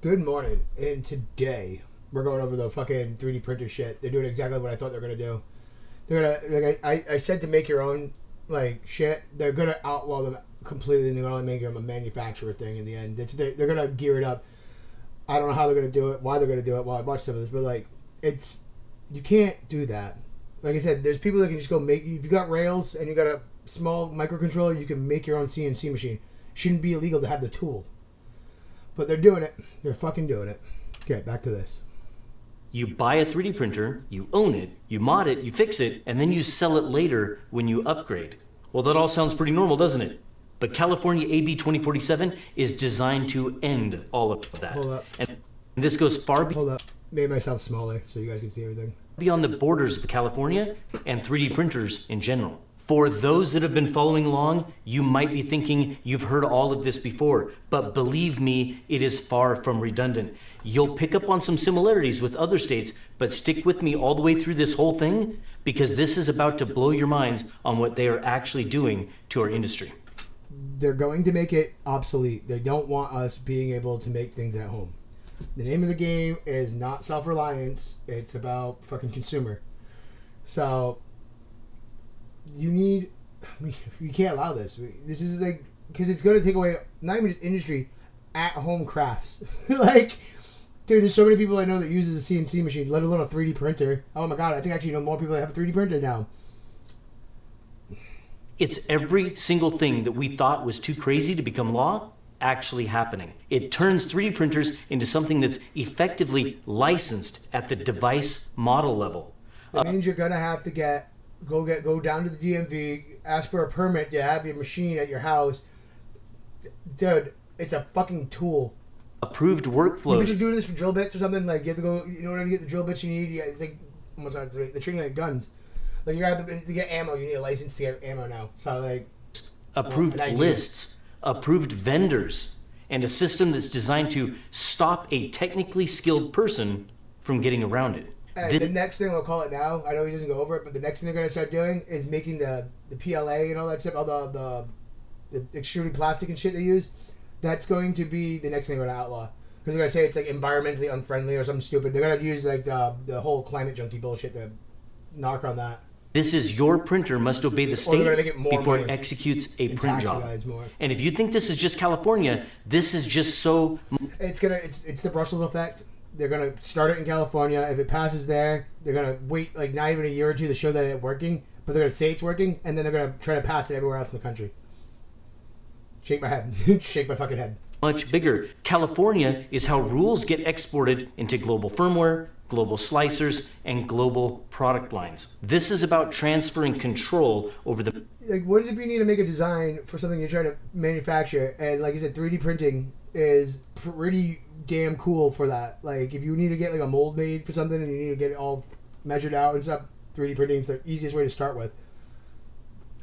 Good morning. And today we're going over the fucking 3D printer shit. They're doing exactly what I thought they were gonna do. They're gonna like I said to make your own like shit. They're gonna outlaw them completely, and they're gonna make them a manufacturer thing in the end. They're gonna gear it up. I don't know how they're gonna do it, why they're gonna do it. Well, I watched some of this, but like it's you can't do that. Like I said, there's people that can just go make. If you got rails and you got a small microcontroller, you can make your own CNC machine. Shouldn't be illegal to have the tool. But they're doing it. They're fucking doing it. Okay, back to this. You buy a 3D printer, you own it, you mod it, you fix it, and then you sell it later when you upgrade. Well, that all sounds pretty normal, doesn't it? But California AB 2047 is designed to end all of that. Hold up. And this goes far Hold up. Made myself smaller so you guys can see everything. beyond the borders of California and 3D printers in general. For those that have been following along, you might be thinking you've heard all of this before, but believe me, it is far from redundant. You'll pick up on some similarities with other states, but stick with me all the way through this whole thing, because this is about to blow your minds on what they are actually doing to our industry. They're going to make it obsolete. They don't want us being able to make things at home. The name of the game is not self-reliance. It's about fucking consumer. So you can't allow this. This is like, because it's going to take away not even just industry, at home crafts. Like, dude, there's so many people I know that uses a CNC machine, let alone a 3D printer. Oh my god, I think I actually know more people that have a 3D printer now. It's every single thing that we thought was too crazy to become law actually happening. It turns 3D printers into something that's effectively licensed at the device model level. That means you're gonna have to go down to the DMV, ask for a permit to have your machine at your house. Dude, it's a fucking tool. Approved workflows. You're doing this for drill bits or something. Like, you have to go, in order to get the drill bits you need, it's like almost like the treating like guns. Like, you gotta have to get ammo. You need a license to get ammo now. So like, approved lists, approved vendors, and a system that's designed to stop a technically skilled person from getting around it. The next thing we'll call it now, I know he doesn't go over it, but the next thing they're going to start doing is making the PLA and all that stuff, all the extruded plastic and shit they use. That's going to be the next thing they're going to outlaw. Because they're going to say it's like environmentally unfriendly or something stupid. They're going to use like the whole climate junkie bullshit to knock on that. This is your printer must obey the state before it executes a print job. And if you think this is just California, this is just so... It's the Brussels effect. They're going to start it in California. If it passes there, they're going to wait like not even a year or two to show that it's working. But they're going to say it's working, and then they're going to try to pass it everywhere else in the country. Shake my head. Shake my fucking head. Much bigger. California is how rules get exported into global firmware, global slicers, and global product lines. This is about transferring control over the... Like, what if you need to make a design for something you're trying to manufacture? And like you said, 3D printing is pretty damn cool for that. Like, if you need to get like a mold made for something and you need to get it all measured out and stuff, 3D printing is the easiest way to start with.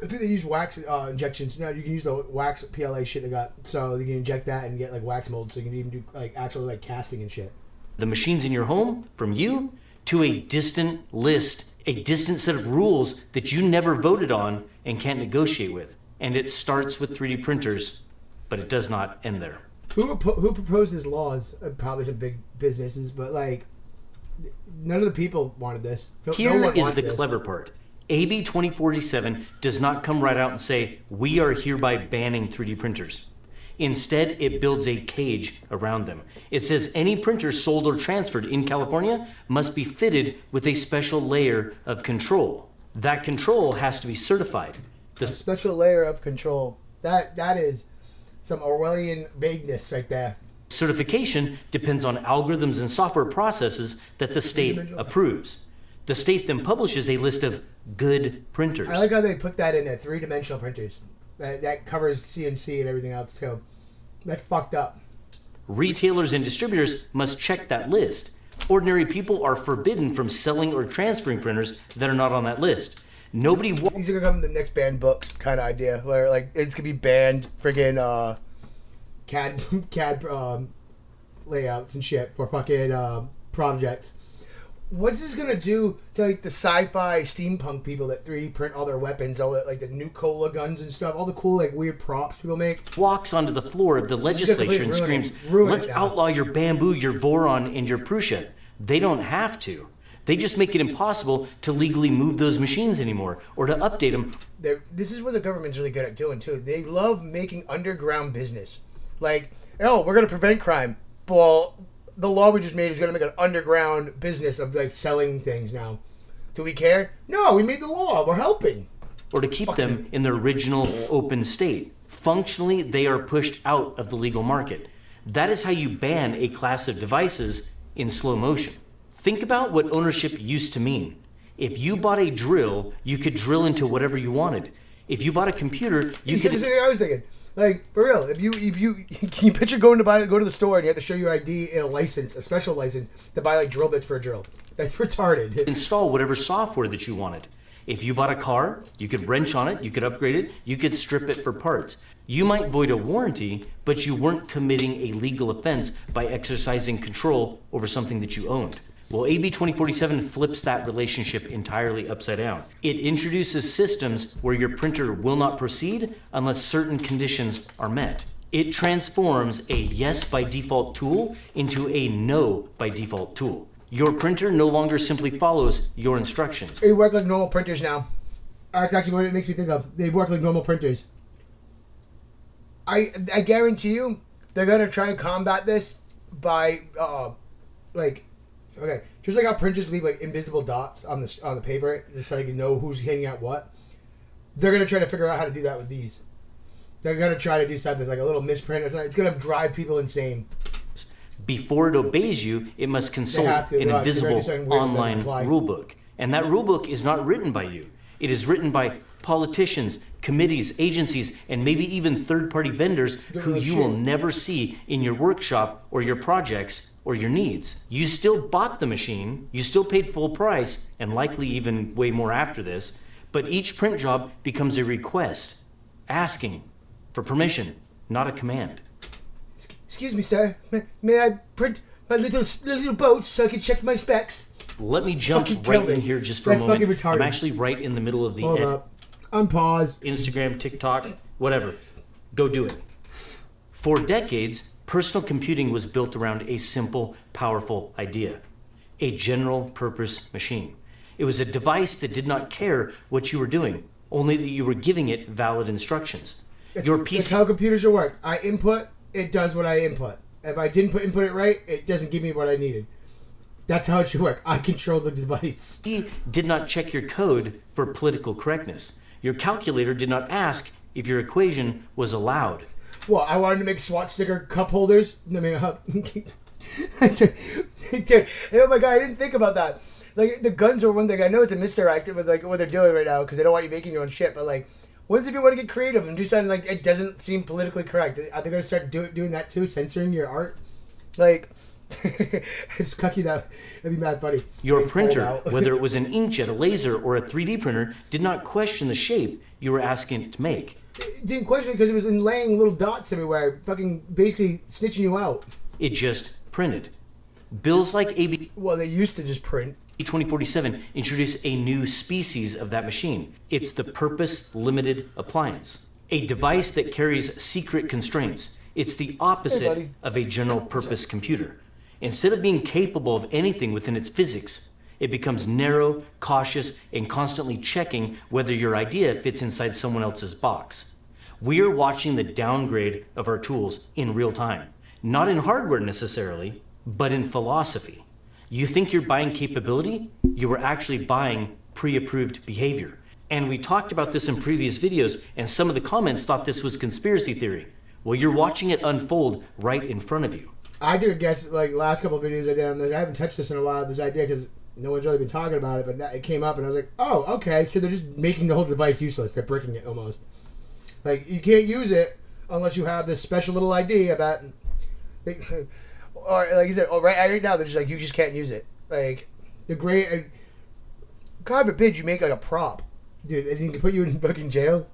I think they use wax injections. No, you can use the wax PLA shit they got. So you can inject that and get like wax molds. So you can even do like actual like casting and shit. The machines in your home, from you to a distant list, a distant set of rules that you never voted on and can't negotiate with. And it starts with 3D printers, but it does not end there. Who proposed these laws? Probably some big businesses, but like none of the people wanted this. Here is the clever part. AB 2047 does not come right out and say, we are hereby banning 3D printers. Instead, it builds a cage around them. It says any printer sold or transferred in California must be fitted with a special layer of control. That control has to be certified. A special layer of control. That is some Orwellian vagueness right there. Certification depends on algorithms and software processes that the state approves. The state then publishes a list of good printers. I like how they put that in there, three-dimensional printers. That covers CNC and everything else too. That's fucked up. Retailers and distributors must check that list. Ordinary people are forbidden from selling or transferring printers that are not on that list. These are gonna come in the next banned books kind of idea, where like it's gonna be banned friggin' CAD layouts and shit for fucking projects. What's this gonna do to like the sci-fi steampunk people that 3D print all their weapons, all the, like the Nucola guns and stuff, all the cool like weird props people make? Walks onto the floor of the legislature and screams, "Let's outlaw your bamboo, your Voron, and your Prussia." They don't have to. They just make it impossible to legally move those machines anymore or to update them. This is what the government's really good at doing too. They love making underground business. Like, oh, we're gonna prevent crime. Well, the law we just made is going to make an underground business of like selling things now. Do we care? No, we made the law. We're helping. Or to keep them in their original open state. Functionally, they are pushed out of the legal market. That is how you ban a class of devices in slow motion. Think about what ownership used to mean. If you bought a drill, you could drill into whatever you wanted. If you bought a computer, you could... The same thing I was thinking. Like, for real, if you can you picture go to the store and you have to show your ID and a special license to buy like drill bits for a drill. That's retarded. Install whatever software that you wanted. If you bought a car, you could wrench on it, you could upgrade it, you could strip it for parts. You might void a warranty, but you weren't committing a legal offense by exercising control over something that you owned. Well, AB 2047 flips that relationship entirely upside down. It introduces systems where your printer will not proceed unless certain conditions are met. It transforms a yes by default tool into a no by default tool. Your printer no longer simply follows your instructions. They work like normal printers now. That's actually what it makes me think of. They work like normal printers. I guarantee you, they're gonna try to combat this by okay, just like how printers leave like invisible dots on the paper, just so you can know who's hitting at what. They're gonna try to figure out how to do that with these. They're gonna try to do something like a little misprint or something. It's gonna drive people insane. Before it obeys you, it must consult an invisible online rulebook, and that rulebook is not written by you. It is written by politicians, committees, agencies, and maybe even third-party vendors who you will never see in your workshop or your projects or your needs. You still bought the machine, you still paid full price, and likely even way more after this, but each print job becomes a request, asking for permission, not a command. Excuse me, sir. May I print my little boat so I can check my specs? Let me jump right in here just for a moment. I'm actually right in the middle of the Hold up. Unpause. Instagram, TikTok, whatever. Go do it. For decades, personal computing was built around a simple, powerful idea. A general purpose machine. It was a device that did not care what you were doing, only that you were giving it valid instructions. That's how computers should work. I input, it does what I input. If I didn't input it right, it doesn't give me what I needed. That's how it should work. I control the device. He did not check your code for political correctness. Your calculator did not ask if your equation was allowed. Well, I wanted to make SWAT sticker cup holders. I mean, oh my god, I didn't think about that. Like, the guns are one thing. I know it's a misdirect with like what they're doing right now because they don't want you making your own shit. But like, once if you want to get creative and do something like it doesn't seem politically correct, are they going to start doing that too, censoring your art? Like, it's cucky that'd be mad funny. Your printer, whether it was an inkjet, a laser, or a 3D printer, did not question the shape you were asking it to make. It didn't question it because it was laying little dots everywhere, fucking basically snitching you out. It just printed. Bills like AB... Well, they used to just print. 2047 introduce a new species of that machine. It's the purpose-limited appliance, a device that carries secret constraints. It's the opposite of a general-purpose computer. Instead of being capable of anything within its physics, it becomes narrow, cautious, and constantly checking whether your idea fits inside someone else's box. We are watching the downgrade of our tools in real time, not in hardware necessarily, but in philosophy. You think you're buying capability? You were actually buying pre-approved behavior. And we talked about this in previous videos, and some of the comments thought this was conspiracy theory. Well, you're watching it unfold right in front of you. I did a guess, like, last couple of videos I did on this. I haven't touched this in a while, this idea, because no one's really been talking about it, but it came up, and I was like, oh, okay, so they're just making the whole device useless. They're bricking it, almost. Like, you can't use it unless you have this special little ID about... Or, like you said, right now, they're just like, you just can't use it. Like, the great... God forbid you make, like, a prop. Dude, and you can put you in fucking jail.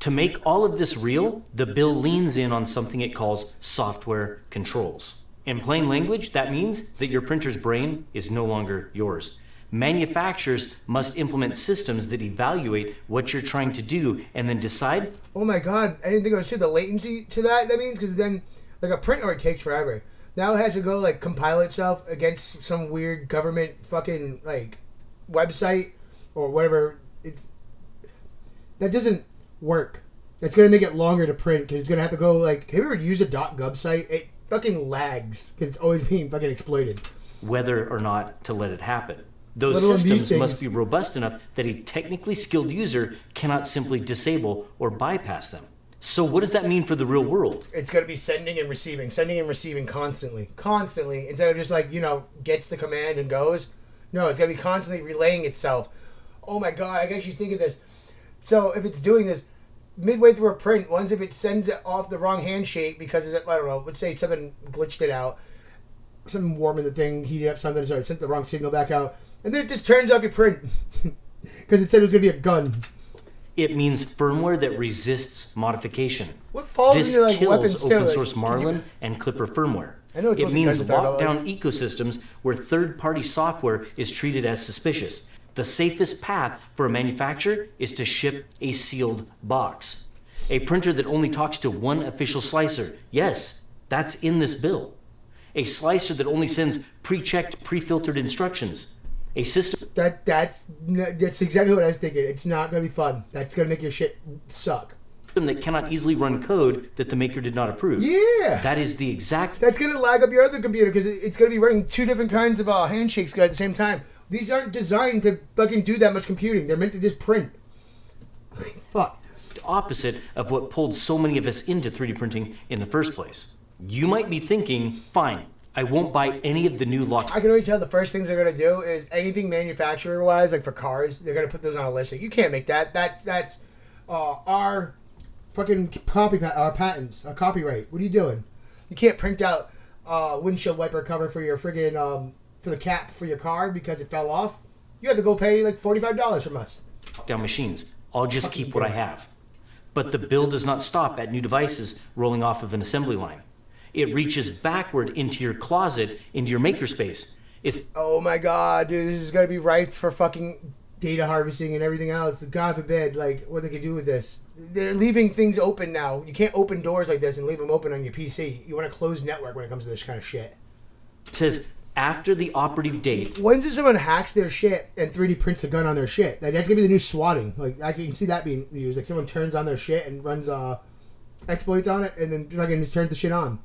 To make all of this real, the bill leans in on something it calls software controls. In plain language, that means that your printer's brain is no longer yours. Manufacturers must implement systems that evaluate what you're trying to do and then decide. Oh my god, I didn't think I was sure the latency to that means, because then, like, a printer, it takes forever. Now it has to go, like, compile itself against some weird government fucking, like, website or whatever. That doesn't work. That's going to make it longer to print, because it's going to have to go, like, have you ever used a .gov site? It fucking lags, because it's always being fucking exploited. Whether or not to let it happen. Those systems must be robust enough that a technically skilled user cannot simply disable or bypass them. So what does that mean for the real world? It's going to be sending and receiving constantly. Constantly. Instead of just like, gets the command and goes. No, it's going to be constantly relaying itself. Oh my god, I guess you think of this. So if it's doing this, midway through a print, once if it sends it off the wrong handshake because, I don't know, let's say something glitched it out. Something warm in the thing, heated up something, so it sent the wrong signal back out. And then it just turns off your print. Because it said it was going to be a gun. It means firmware that resists modification. What falls this into, like, kills weapons open too? source Marlin and Clipper firmware. I know it means lockdown ecosystems where third-party software is treated as suspicious. The safest path for a manufacturer is to ship a sealed box. A printer that only talks to one official slicer. Yes, that's in this bill. A slicer that only sends pre-checked, pre-filtered instructions. A system that's exactly what I was thinking. It's not going to be fun. That's going to make your shit suck. That cannot easily run code that the maker did not approve. Yeah. That is the exact... That's going to lag up your other computer because it's going to be running two different kinds of handshakes at the same time. These aren't designed to fucking do that much computing. They're meant to just print. Fuck. Opposite of what pulled so many of us into 3D printing in the first place. You might be thinking, fine, I won't buy any of the new lock. I can already tell the first things they're going to do is anything manufacturer-wise, like for cars, they're going to put those on a listing. You can't make that. That's our fucking our patents, our copyright. What are you doing? You can't print out windshield wiper cover for your friggin' for the cap for your car because it fell off. You have to go pay like $45 from us. Lockdown machines. I'll just keep what I have. But the bill does not stop at new devices rolling off of an assembly line. It reaches backward into your closet, into your makerspace. Oh my god, dude, this is going to be rife for fucking data harvesting and everything else. God forbid, like, what they could do with this. They're leaving things open now. You can't open doors like this and leave them open on your PC. You want a closed network when it comes to this kind of shit. It says, after the operative date. When's if someone hacks their shit and 3D prints a gun on their shit? Like, that's going to be the new swatting. Like, I can see that being used. Like, someone turns on their shit and runs exploits on it and then fucking just turns the shit on.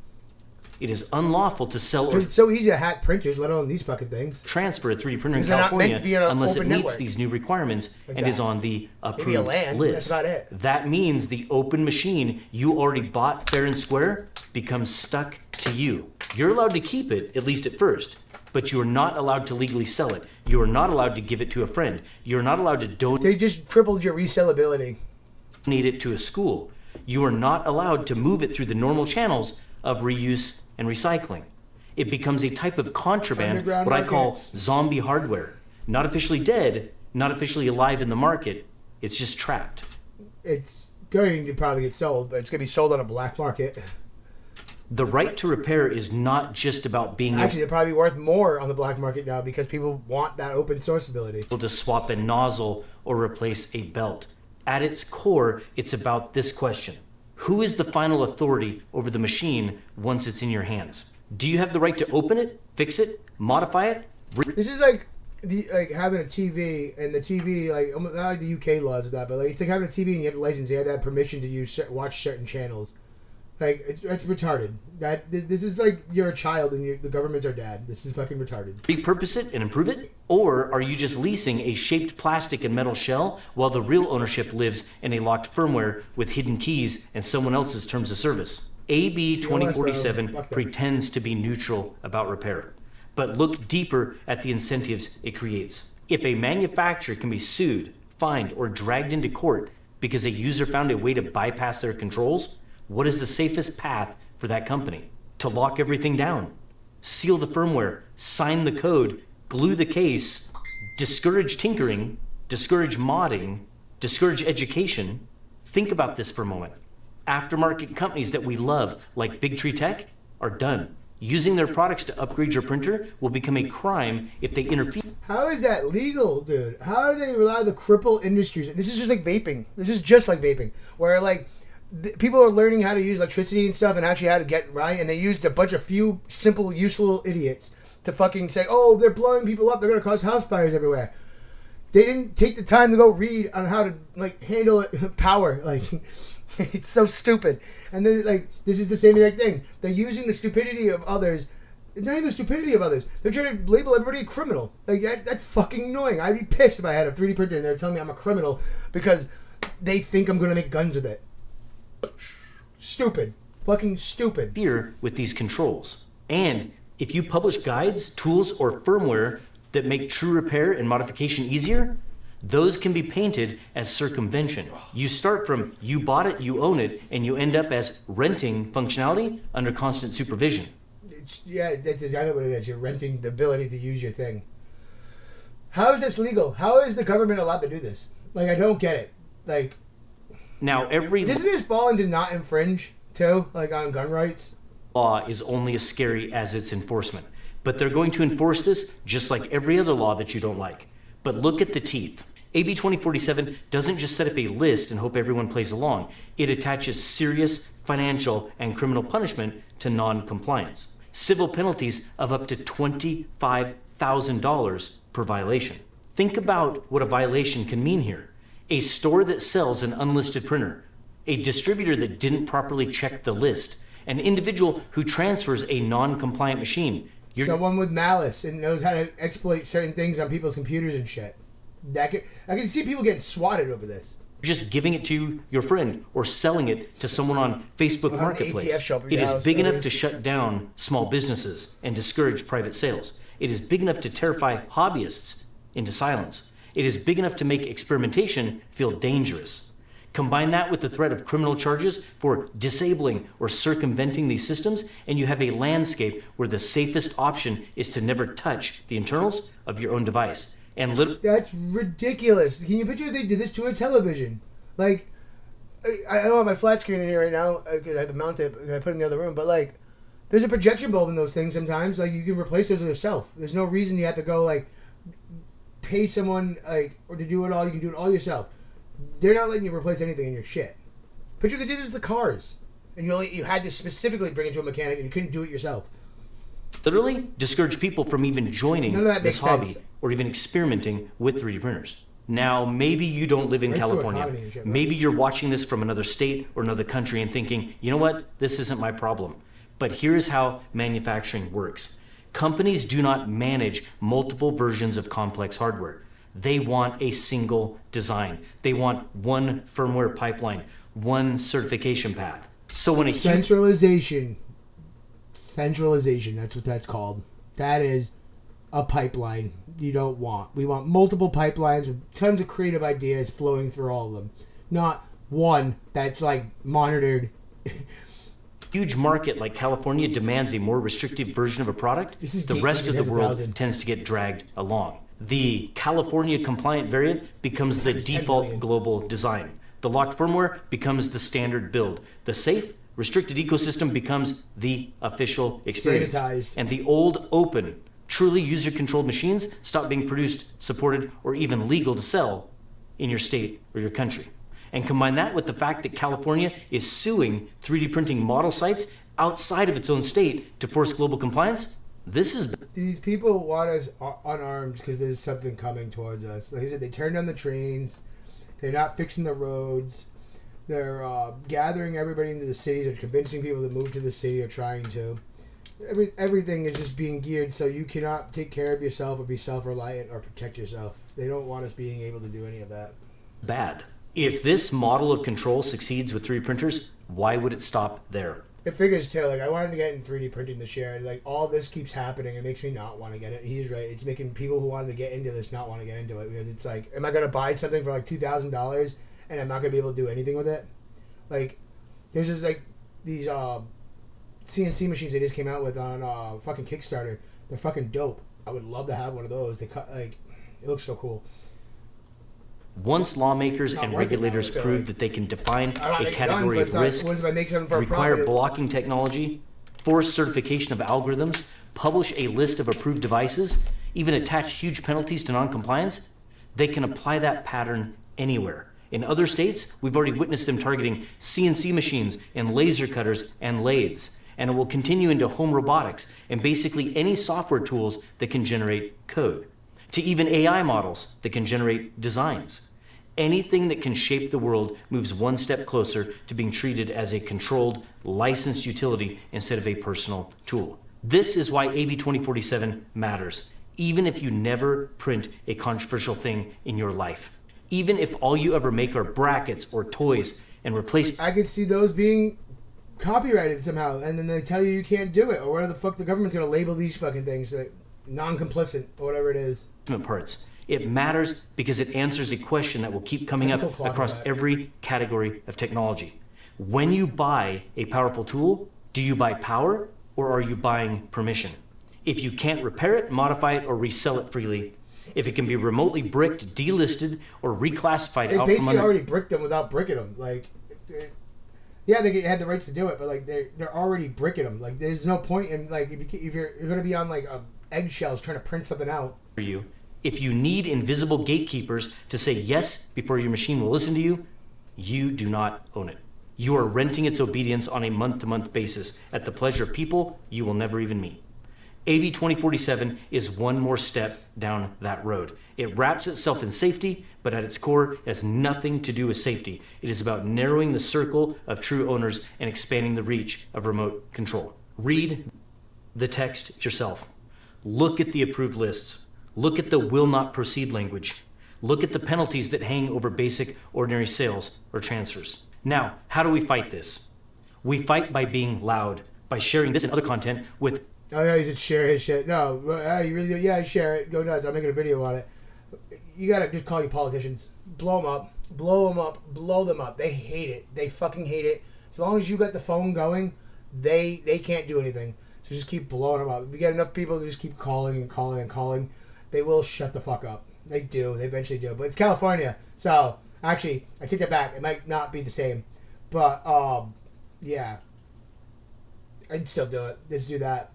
It is unlawful to sell or... It's so easy to hack printers, let alone these fucking things. Transfer a 3D printer in California unless it meets these new requirements like and is on the approved list. That's about it. That means the open machine you already bought fair and square becomes stuck to you. You're allowed to keep it, at least at first, but you are not allowed to legally sell it. You are not allowed to give it to a friend. You are not allowed to donate... They just tripled your resellability. ...donate it to a school. You are not allowed to move it through the normal channels of reuse and recycling. It becomes a type of contraband, what I call zombie hardware. Not officially dead, not officially alive in the market, it's just trapped. It's going to probably get sold, but it's going to be sold on a black market. The right to repair is not just about being... Actually, they're probably worth more on the black market now because people want that open source ability. ...able to swap a nozzle or replace a belt. At its core, it's about this question. Who is the final authority over the machine once it's in your hands? Do you have the right to open it, fix it, modify it? This is like having a TV, and the TV, like, not like the UK laws of that, but like it's like having a TV and you have a license, you have to have permission to watch certain channels. Like, it's retarded. This is like you're a child and the government's our dad. This is fucking retarded. Repurpose it and improve it? Or are you just leasing a shaped plastic and metal shell while the real ownership lives in a locked firmware with hidden keys and someone else's terms of service? AB 2047 pretends to be neutral about repair. But look deeper at the incentives it creates. If a manufacturer can be sued, fined, or dragged into court because a user found a way to bypass their controls, what is the safest path for that company? To lock everything down, seal the firmware, sign the code, glue the case, discourage tinkering, discourage modding, discourage education. Think about this for a moment. Aftermarket companies that we love, like Big Tree Tech, are done. Using their products to upgrade your printer will become a crime if they interfere. How is that legal, dude? How are they allowed to cripple industries? This is just like vaping. This is just like vaping, where like people are learning how to use electricity and stuff and actually how to get right, and they used a bunch of few simple, useful idiots to fucking say, oh, they're blowing people up, they're going to cause house fires everywhere. They didn't take the time to go read on how to like handle it, power. Like, it's so stupid. And then like this is the same exact thing. They're using the stupidity of others. It's not even the stupidity of others. They're trying to label everybody a criminal. Like that's fucking annoying. I'd be pissed if I had a 3D printer and they're telling me I'm a criminal because they think I'm going to make guns with it. Stupid. Fucking stupid. Fear with these controls. And if you publish guides, tools, or firmware that make true repair and modification easier, those can be painted as circumvention. You start from you bought it, you own it, and you end up as renting functionality under constant supervision. Yeah, that's exactly what it is. You're renting the ability to use your thing. How is this legal? How is the government allowed to do this? Like, I don't get it. Like, now doesn't this fall into not infringe too, like on gun rights? Law is only as scary as its enforcement. But they're going to enforce this just like every other law that you don't like. But look at the teeth. AB 2047 doesn't just set up a list and hope everyone plays along. It attaches serious financial and criminal punishment to non-compliance. Civil penalties of up to $25,000 per violation. Think about what a violation can mean here. A store that sells an unlisted printer, a distributor that didn't properly check the list, an individual who transfers a non-compliant machine. Someone with malice and knows how to exploit certain things on people's computers and shit. I can see people getting swatted over this. Just giving it to your friend or selling it to someone on Facebook Marketplace. It is big enough to shut down small businesses and discourage private sales. It is big enough to terrify hobbyists into silence. It is big enough to make experimentation feel dangerous. Combine that with the threat of criminal charges for disabling or circumventing these systems, and you have a landscape where the safest option is to never touch the internals of your own device. And that's ridiculous. Can you picture if they did this to a television? Like, I don't have my flat screen in here right now because I have to mount it. I put it in the other room. But like, there's a projection bulb in those things sometimes. Like, you can replace those yourself. There's no reason you have to go like pay someone like or to do it all. You can do it all yourself. They're not letting you replace anything in your shit. Picture they did this to the cars, and you had to specifically bring it to a mechanic, and you couldn't do it yourself. Literally discourage people from even joining this hobby or even experimenting with 3D printers. Now, maybe you don't live in California. Maybe you're watching this from another state or another country and thinking, you know what, this isn't my problem. But here's how manufacturing works. Companies do not manage multiple versions of complex hardware. They want a single design. They want one firmware pipeline, one certification path. So when Centralization, that's what that's called. That is a pipeline you don't want. We want multiple pipelines with tons of creative ideas flowing through all of them. Not one that's like monitored. Huge market like California demands a more restrictive version of a product. The rest of the world tends to get dragged along. The California compliant variant becomes the default global design. The locked firmware becomes the standard build. The safe, restricted ecosystem becomes the official experience. Sanitized. And the old, open, truly user-controlled machines stop being produced, supported, or even legal to sell in your state or your country. And combine that with the fact that California is suing 3D printing model sites outside of its own state to force global compliance. These people want us unarmed because there's something coming towards us. Like I said, they turned down the trains. They're not fixing the roads. They're gathering everybody into the cities. They're convincing people to move to the city or trying to. Everything is just being geared so you cannot take care of yourself or be self-reliant or protect yourself. They don't want us being able to do any of that. Bad. If this model of control succeeds with 3D printers, why would it stop there? It figures too. Like, I wanted to get in 3D printing this year. Like, all this keeps happening. It makes me not want to get it. He's right. It's making people who wanted to get into this not want to get into it because it's like, am I going to buy something for like $2,000 and I'm not going to be able to do anything with it? Like, there's just like these CNC machines they just came out with on fucking Kickstarter. They're fucking dope. I would love to have one of those. They cut like, it looks so cool. Once lawmakers and regulators prove that they can define a category of risk, require blocking technology, force certification of algorithms, publish a list of approved devices, even attach huge penalties to noncompliance, they can apply that pattern anywhere. In other states, we've already witnessed them targeting CNC machines and laser cutters and lathes, and it will continue into home robotics and basically any software tools that can generate code, to even AI models that can generate designs. Anything that can shape the world moves one step closer to being treated as a controlled, licensed utility instead of a personal tool. This is why AB 2047 matters, even if you never print a controversial thing in your life. Even if all you ever make are brackets or toys and replace... I could see those being copyrighted somehow, and then they tell you can't do it, or whatever the fuck the government's going to label these fucking things, like non-complicit, or whatever it is. Parts. It matters because it answers a question that will keep coming up across every category of technology. When you buy a powerful tool, do you buy power or are you buying permission? If you can't repair it, modify it, or resell it freely, if it can be remotely bricked, delisted, or reclassified they out basically from under... already bricked them without bricking them. Like, yeah, they had the rights to do it, but like they're already bricking them. Like, there's no point in like if you're going to be on like eggshells trying to print something out. For you, if you need invisible gatekeepers to say yes before your machine will listen to you, you do not own it. You are renting its obedience on a month-to-month basis at the pleasure of people you will never even meet. AB 2047 is one more step down that road. It wraps itself in safety, but at its core, it has nothing to do with safety. It is about narrowing the circle of true owners and expanding the reach of remote control. Read the text yourself. Look at the approved lists. Look at the will not proceed language. Look at the penalties that hang over basic, ordinary sales or transfers. Now, how do we fight this? We fight by being loud, by sharing this and other content with... Oh yeah, he said share his shit. No, you really do? Yeah, share it. Go nuts. I'm making a video on it. You gotta just call your politicians. Blow them up. Blow them up. Blow them up. They hate it. They fucking hate it. As long as you got the phone going, they can't do anything. So just keep blowing them up. If you get enough people to just keep calling and calling and calling, they will shut the fuck up. They do. They eventually do. But it's California. So, actually, I take that back. It might not be the same. But, yeah. I'd still do it. Just do that.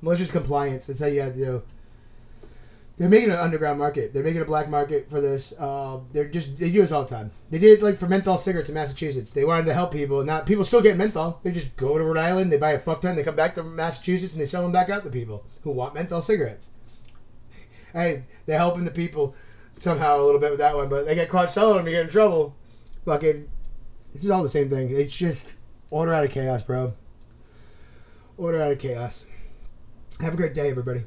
Malicious compliance. That's how you have to do. They're making an underground market. They're making a black market for this. They do this all the time. They did it like for menthol cigarettes in Massachusetts. They wanted to help people. Not people still get menthol. They just go to Rhode Island. They buy a fuck ton. They come back to Massachusetts and they sell them back out to people who want menthol cigarettes. Hey, they're helping the people somehow a little bit with that one, but they get caught selling them. You get in trouble. Fucking, this is all the same thing. It's just order out of chaos, bro. Order out of chaos. Have a great day, everybody.